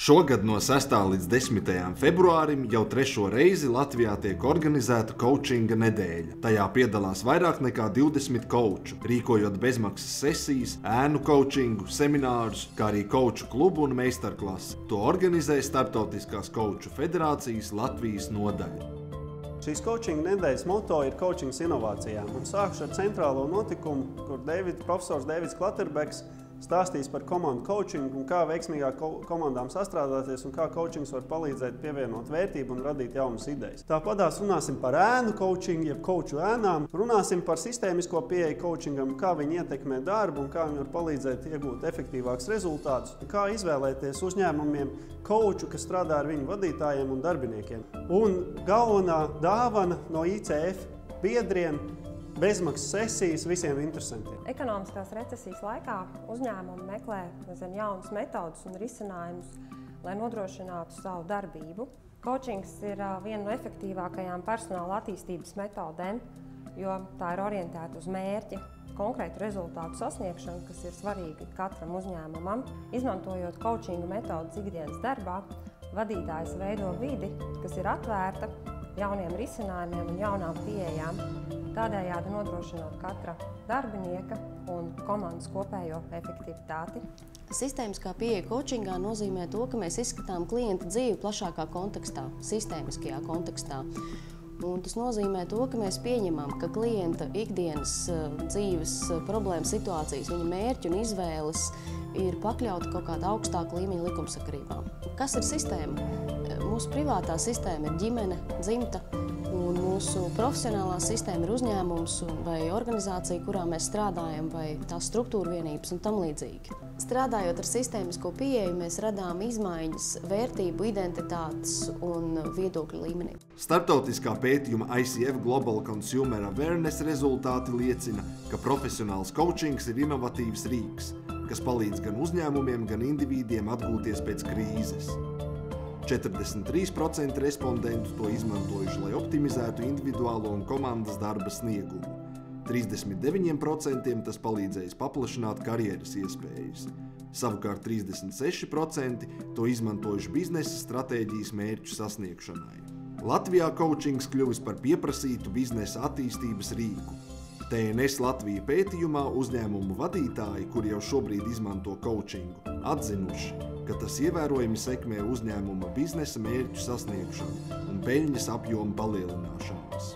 Šogad no 6. līdz 10. februārim jau 3. reizi Latvijā tiek organizēta coachinga nedēļa. Tajā piedalās vairāk nekā 20 coachu, rīkojot bezmaksas sesijas, ēnu coachingu, seminārus, kā arī coachu klubu un meistarklasi. To organizē Starptautiskās coachu federācijas Latvijas nodaļa. Šīs coachinga nedēļas moto ir coachings inovācijām. Un sākuši ar centrālo notikumu, kur profesors Deivids Klatterbeks stāstīs par komandu coachingu un kā veiksmīgāk komandām sastrādāties un kā coachings var palīdzēt pievienot vērtību un radīt jaunas idejas. Tāpatās runāsim par ēnu coachingu, jeb coachu ēnām. Runāsim par sistēmisko pieeju coachingam, kā viņi ietekmē darbu un kā viņi var palīdzēt iegūt efektīvākus rezultātus. Kā izvēlēties uzņēmumiem coachu, kas strādā ar viņu vadītājiem un darbiniekiem. Un galvenā dāvana no ICF biedriem – bezmaksas sesijas visiem interesantiem. Ekonomiskās recesijas laikā uzņēmumi meklē jaunas metodas un risinājumus, lai nodrošinātu savu darbību. Coachings ir viena no efektīvākajām personāla attīstības metodēm, jo tā ir orientēta uz mērķi, konkrētu rezultātu sasniegšanu, kas ir svarīgi katram uzņēmumam. Izmantojot coachinga metodas ikdienas darbā, vadītājs veido vidi, kas ir atvērta jauniem risinājumiem un jaunām pieejām, tādējādi nodrošinot katra darbinieka un komandas kopējo efektivitāti. Sistēmiskā pieeja coachingā nozīmē to, ka mēs izskatām klienta dzīvi plašākā kontekstā, sistēmiskajā kontekstā. Un tas nozīmē to, ka mēs pieņemam, ka klienta ikdienas dzīves problēmas situācijas, viņa mērķi un izvēles ir pakļauti kaut kāda augstāka līmeņa likumsakarībām. Kas ir sistēma? Mūsu privātā sistēma ir ģimene, dzimta, un mūsu profesionālā sistēma ir uzņēmums vai organizācija, kurā mēs strādājam, vai tās struktūra vienības un tam līdzīgi. Strādājot ar sistēmisko pieeju, mēs radām izmaiņas vērtību, identitātes un viedokļu līmenī. Starptautiskā pētījuma ICF Global Consumer Awareness rezultāti liecina, ka profesionāls coachings ir inovatīvs rīks, kas palīdz gan uzņēmumiem, gan indivīdiem atgūties pēc krīzes. 43% respondentu to izmantojuši, lai optimizētu individuālo un komandas darba sniegumu. 39% tas palīdzējis paplašināt karjeras iespējas. Savukārt 36% to izmantojuši biznesa stratēģijas mērķu sasniegšanai. Latvijā coachings kļuvis par pieprasītu biznesa attīstības rīku. TNS Latvija pētījumā uzņēmumu vadītāji, kuri jau šobrīd izmanto coachingu, atzinuši, ka tas ievērojami sekmē uzņēmuma biznesa mērķu sasniegšanu un peļņas apjoma palielināšanos.